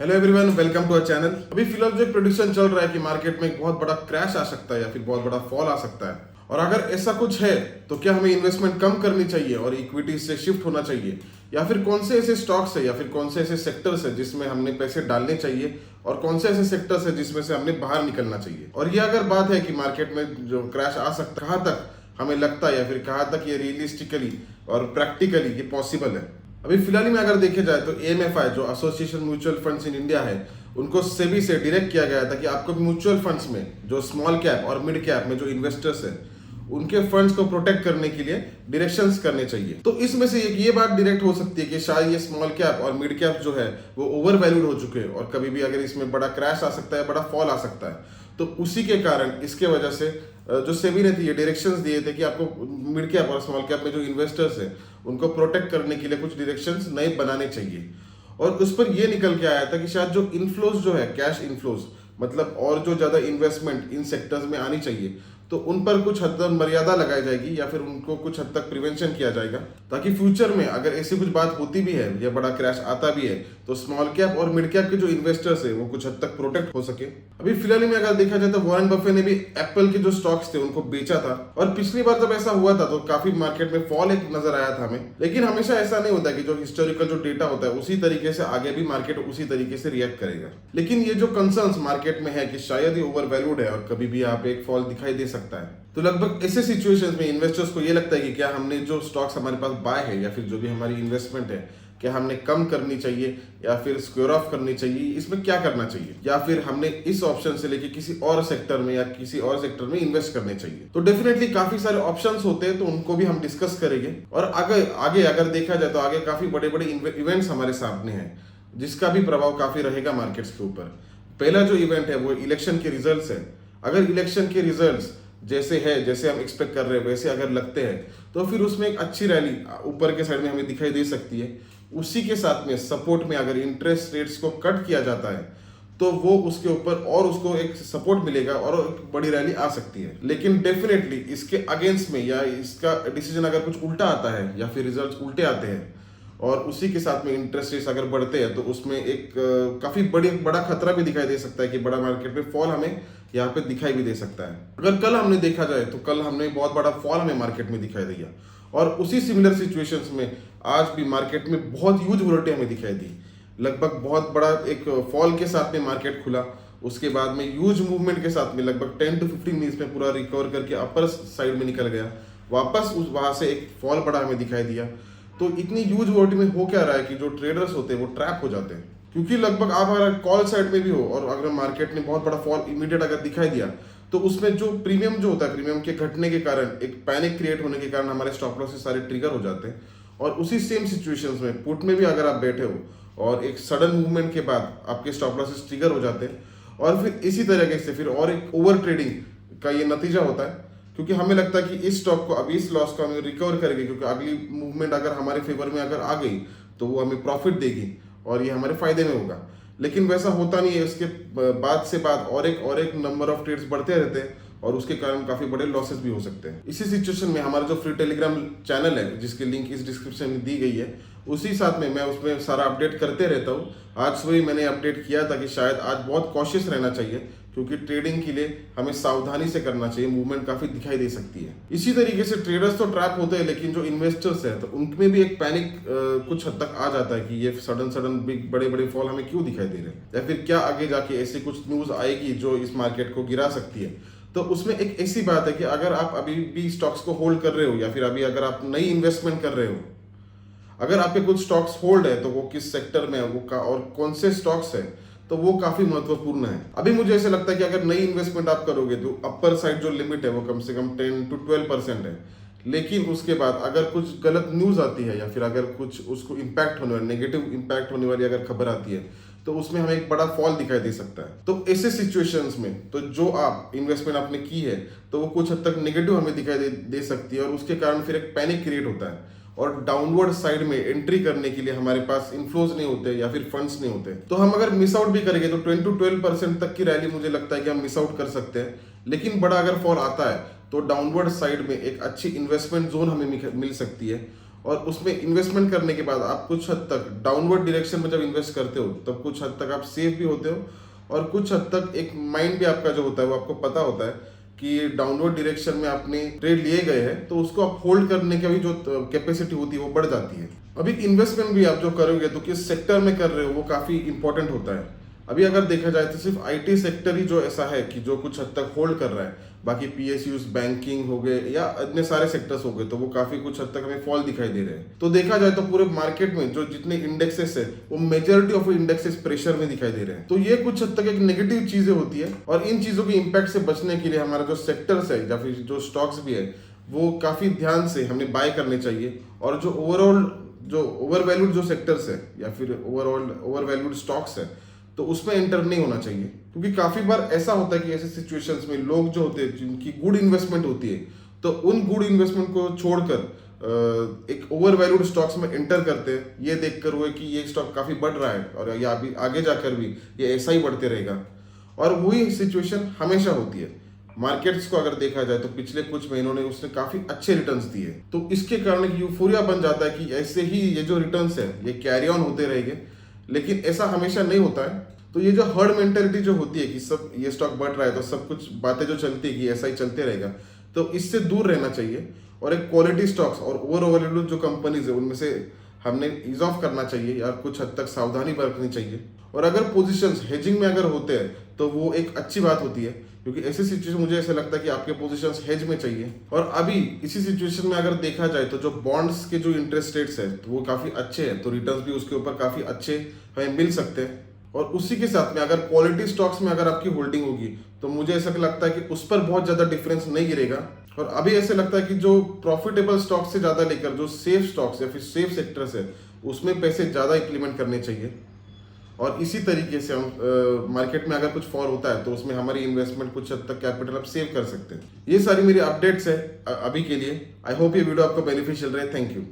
Hello everyone, welcome to our channel. अभी फिलहाल जो प्रेडिक्शन चल रहा है कि मार्केट में एक बहुत बड़ा क्रैश आ सकता है या फिर बहुत बड़ा फॉल आ सकता है, और अगर ऐसा कुछ है तो क्या हमें इन्वेस्टमेंट कम करनी चाहिए और इक्विटी से शिफ्ट होना चाहिए, या फिर कौन से ऐसे स्टॉक्स है या फिर कौन से ऐसे सेक्टर्स है जिसमें हमने पैसे डालने चाहिए और कौन से ऐसे सेक्टर्स है जिसमें से हमने बाहर निकलना चाहिए। और ये अगर बात है कि मार्केट में जो क्रैश आ सकता है, कहाँ तक हमें लगता है या फिर कहाँ तक ये रियलिस्टिकली और प्रैक्टिकली ये पॉसिबल है। अभी फिलहाल में अगर देखे जाए तो एएमएफआई जो association mutual funds in India है, उनको सेबी से डायरेक्ट किया गया था कि आपको म्यूचुअल फंड्स में जो स्मॉल कैप और मिड कैप में जो इन्वेस्टर्स हैं उनके फंड्स को प्रोटेक्ट करने के लिए डायरेक्शंस करने चाहिए। तो इसमें से एक ये बात डायरेक्ट हो सकती है कि शायद ये स्मॉल कैप और मिड कैप जो है वो ओवर वैल्यूड हो चुके हैं और कभी भी अगर इसमें बड़ा क्रैश आ सकता है, बड़ा फॉल आ सकता है। तो उसी के कारण इसके वजह से जो सेबी ने ये डायरेक्शंस दिए थे कि आपको मिड कैप और स्मॉल कैप में जो इन्वेस्टर्स हैं उनको प्रोटेक्ट करने के लिए कुछ डायरेक्शंस नए बनाने चाहिए। और उस पर ये निकल के आया था कि शायद जो इनफ्लोज जो है, कैश इनफ्लोज, मतलब और जो ज़्यादा इन्वेस्टमेंट इन सेक्टर्स में आनी चाहिए, तो उन पर कुछ हद तक मर्यादा लगाई जाएगी या फिर उनको कुछ हद तक प्रिवेंशन किया जाएगा, ताकि फ्यूचर में अगर ऐसी कुछ बात होती भी है या बड़ा क्रैश आता भी है तो स्मॉल कैप और मिड कैप के जो इन्वेस्टर्स है वो कुछ हद तक प्रोटेक्ट हो सके। अभी फिलहाल में अगर देखा जाए तो वॉरेन बफे ने भी एप्पल के जो स्टॉक्स थे उनको बेचा था, और पिछली बार जब ऐसा हुआ था तो काफी मार्केट में फॉल एक नजर आया था हमें। लेकिन हमेशा ऐसा नहीं होता कि जो हिस्टोरिकल जो डेटा होता है उसी तरीके से आगे भी मार्केट उसी तरीके से रिएक्ट करेगा। लेकिन ये जो कंसर्न्स मार्केट में है कि शायद ये ओवर वैल्यूड है और कभी भी यहाँ पे एक फॉल दिखाई दे सकता है, तो लगभग ऐसे सिचुएशंस में इन्वेस्टर्स को ये लगता है कि क्या हमने जो स्टॉक्स हमारे पास बाय है या फिर जो भी हमारी इन्वेस्टमेंट है, क्या हमने कम करनी चाहिए या फिर स्क्वेयर ऑफ करनी चाहिए, इसमें क्या करना चाहिए, या फिर हमने इस ऑप्शन से लेके किसी और सेक्टर में या किसी और सेक्टर में इन्वेस्ट करने चाहिए। तो डेफिनेटली काफी सारे ऑप्शंस होते हैं, तो उनको भी हम डिस्कस करेंगे। और आगे अगर देखा जाए तो आगे काफी बड़े बड़े इवेंट्स हमारे सामने हैं जिसका भी प्रभाव काफी रहेगा मार्केट्स के ऊपर। पहला जो इवेंट है वो इलेक्शन के रिजल्ट्स है। अगर इलेक्शन के रिजल्ट्स जैसे हम एक्सपेक्ट कर रहे हैं वैसे अगर लगते हैं तो फिर उसमें एक अच्छी रैली ऊपर के साइड में हमें दिखाई दे सकती है। उसी के साथ में सपोर्ट में अगर इंटरेस्ट रेट्स को कट किया जाता है तो वो उसके ऊपर और उसको एक सपोर्ट मिलेगा और एक बड़ी रैली आ सकती है। लेकिन डेफिनेटली इसके अगेंस्ट में या इसका डिसीजन अगर कुछ उल्टा आता है या फिर रिजल्ट उल्टे आते हैं और उसी के साथ में इंटरेस्ट रेट्स अगर बढ़ते हैं तो उसमें एक काफी बड़ा खतरा भी दिखाई दे सकता है कि बड़ा मार्केट में फॉल हमें यहाँ पे दिखाई भी दे सकता है। अगर कल हमने देखा जाए तो कल हमने बहुत बड़ा फॉल हमें मार्केट में दिखाई दिया, और उसी सिमिलर सिचुएशंस में आज भी मार्केट में बहुत ह्यूज वोलेटिलिटी हमें दिखाई दी। लगभग बहुत बड़ा एक फॉल के साथ में मार्केट खुला, उसके बाद में ह्यूज मूवमेंट के साथ में लगभग 10 to 15 मिनट्स में पूरा रिकवर करके अपर साइड में निकल गया, वापस वहां से एक फॉल बड़ा हमें दिखाई दिया। तो इतनी ह्यूज वोलेटिलिटी में हो क्या रहा है कि जो ट्रेडर्स होते हैं वो ट्रैप हो जाते हैं, क्योंकि लगभग आप अगर कॉल साइड में भी हो और अगर मार्केट ने बहुत बड़ा फॉल इमीडिएट अगर दिखाई दिया तो उसमें जो प्रीमियम जो होता है, प्रीमियम के घटने के कारण एक पैनिक क्रिएट होने के कारण हमारे स्टॉप लॉसेस सारे ट्रिगर हो जाते हैं। और उसी सेम सिचुएशंस में पुट में भी अगर आप बैठे हो और एक सडन मूवमेंट के बाद आपके स्टॉप लॉसेस ट्रिगर हो जाते हैं, और फिर इसी तरीके से फिर और एक ओवर ट्रेडिंग का ये नतीजा होता है, क्योंकि हमें लगता है कि इस स्टॉक को अभी इस लॉस को हमें रिकवर करेंगे, क्योंकि अगली मूवमेंट अगर हमारे फेवर में अगर आ गई तो वो हमें प्रॉफिट देगी और ये हमारे फायदे में होगा। लेकिन वैसा होता नहीं है, उसके बाद से बाद और एक नंबर ऑफ ट्रेड्स बढ़ते रहते हैं और उसके कारण काफी बड़े लॉसेस भी हो सकते हैं। इसी सिचुएशन में हमारा जो फ्री टेलीग्राम चैनल है जिसकी लिंक इस डिस्क्रिप्शन में दी गई है, उसी साथ में मैं उसमें सारा अपडेट करते रहता हूँ। आज सुबह मैंने अपडेट किया था कि शायद आज बहुत कॉशियस रहना चाहिए, क्योंकि ट्रेडिंग के लिए हमें सावधानी से करना चाहिए, मूवमेंट काफी दिखाई दे सकती है। इसी तरीके से ट्रेडर्स तो ट्रैप होते हैं, लेकिन जो इन्वेस्टर्स हैं तो उनमें भी एक पैनिक कुछ हद तक आ जाता है कि ये सडन बिग बड़े फॉल हमें क्यों दिखाई दे रहे हैं, या फिर क्या आगे जाके ऐसी कुछ न्यूज आएगी जो इस मार्केट को गिरा सकती है। तो उसमें एक ऐसी बात है कि अगर आप अभी भी स्टॉक्स को होल्ड कर रहे हो या फिर अभी अगर आप नई इन्वेस्टमेंट कर रहे हो, अगर आपके कुछ स्टॉक्स होल्ड है तो वो किस सेक्टर में है वो और कौन से स्टॉक्स है, तो वो काफी महत्वपूर्ण है। अभी मुझे ऐसा लगता है कि अगर नई इन्वेस्टमेंट आप करोगे तो अपर साइड जो लिमिट है वो कम से कम 10 to 12% है। लेकिन उसके बाद अगर कुछ गलत न्यूज आती है या फिर अगर कुछ उसको इम्पैक्ट होने वाली, नेगेटिव इम्पैक्ट होने वाली अगर खबर आती है, तो उसमें हमें एक बड़ा फॉल दिखाई दे सकता है। तो ऐसे सिचुएशंस में तो जो आप इन्वेस्टमेंट आपने की है तो वो कुछ हद तक नेगेटिव हमें दिखाई दे सकती है, और उसके कारण फिर एक पैनिक क्रिएट होता है और डाउनवर्ड साइड में एंट्री करने के लिए हमारे पास इन्फ्लोज नहीं होते या फिर फंड्स नहीं होते। तो हम अगर मिस आउट भी करेंगे तो 10 to 12% तक की रैली मुझे लगता है कि हम मिस आउट कर सकते हैं। लेकिन बड़ा अगर फॉल आता है तो डाउनवर्ड साइड में एक अच्छी इन्वेस्टमेंट जोन हमें मिल सकती है, और उसमें इन्वेस्टमेंट करने के बाद आप कुछ हद तक डाउनवर्ड डायरेक्शन में जब इन्वेस्ट करते हो तब कुछ हद तक आप सेफ भी होते हो, और कुछ हद तक एक माइंड भी आपका जो होता है वो आपको पता होता है कि डाउनवर्ड डायरेक्शन में आपने ट्रेड लिए गए हैं तो उसको आप होल्ड करने की भी जो कैपेसिटी होती है वो बढ़ जाती है। अभी इन्वेस्टमेंट भी आप जो करोगे तो किस सेक्टर में कर रहे हो वो काफ़ी इंपॉर्टेंट होता है। अभी अगर देखा जाए तो सिर्फ आईटी सेक्टर ही जो ऐसा है कि जो कुछ हद तक होल्ड कर रहा है, बाकी पीएसयूज, बैंकिंग हो गए या अन्य सारे सेक्टर्स हो गए तो वो काफी कुछ हद तक हमें फॉल दिखाई दे रहे हैं। तो देखा जाए तो पूरे मार्केट में जो जितने इंडेक्सेस है वो मेजोरिटी ऑफ इंडेक्सेस प्रेशर में दिखाई दे रहे हैं। तो ये कुछ हद तक एक नेगेटिव चीजें होती है, और इन चीजों के इम्पैक्ट से बचने के लिए हमारा जो सेक्टर्स है या फिर जो स्टॉक्स भी है वो काफी ध्यान से हमें बाय करने चाहिए, और जो ओवर वैल्यूड जो सेक्टर्स है या फिर ओवर वैल्यूड स्टॉक्स है तो उसमें एंटर नहीं होना चाहिए। क्योंकि काफी बार ऐसा होता है कि ऐसे सिचुएशंस में लोग जो होते हैं जिनकी गुड इन्वेस्टमेंट होती है तो उन गुड इन्वेस्टमेंट को छोड़कर एक ओवर वैल्यूड स्टॉक्स में एंटर करते हैं, ये देखकर हुए कि ये स्टॉक काफी बढ़ रहा है और ये अभी आगे जाकर भी ये ऐसा ही बढ़ते रहेगा। और वही सिचुएशन हमेशा होती है। मार्केट्स को अगर देखा जाए तो पिछले कुछ महीनों ने उसने काफी अच्छे रिटर्न्स दिए, तो इसके कारण एक यूफोरिया बन जाता है कि ऐसे ही ये जो रिटर्न्स है ये कैरी ऑन होते रहेंगे। लेकिन ऐसा हमेशा नहीं होता है। तो ये जो हर्ड मेंटेलिटी जो होती है कि सब ये स्टॉक बढ़ रहा है तो सब कुछ बातें जो चलती है कि ऐसा ही चलते रहेगा, तो इससे दूर रहना चाहिए। और एक क्वालिटी स्टॉक्स और ओवरवैल्यूड जो कंपनीज है उनमें से हमने ईज ऑफ करना चाहिए या कुछ हद तक सावधानी बरतनी चाहिए। और अगर पोजीशंस हेजिंग में अगर होते हैं तो वो एक अच्छी बात होती है, क्योंकि ऐसी सिचुएशन मुझे ऐसा लगता है कि आपके पोजीशंस हेज में चाहिए। और अभी इसी सिचुएशन में अगर देखा जाए तो जो बॉन्ड्स के जो इंटरेस्ट रेट्स है तो वो काफी अच्छे हैं, तो रिटर्न्स भी उसके ऊपर काफी अच्छे हमें मिल सकते हैं। और उसी के साथ में अगर क्वालिटी स्टॉक्स में अगर आपकी होल्डिंग होगी तो मुझे ऐसा लगता है कि उस पर बहुत ज्यादा डिफरेंस नहीं गिरेगा। और अभी ऐसे लगता है कि जो प्रॉफिटेबल स्टॉक्स से ज्यादा लेकर जो सेफ स्टॉक्स या फिर सेफ सेक्टर्स है उसमें पैसे ज्यादा इंप्लीमेंट करने चाहिए। और इसी तरीके से हम मार्केट में अगर कुछ फॉल होता है तो उसमें हमारी इन्वेस्टमेंट कुछ हद तक कैपिटल आप सेव कर सकते हैं। ये सारी मेरी अपडेट्स है अभी के लिए। आई होप ये वीडियो आपको बेनिफिशियल रहे। Thank you.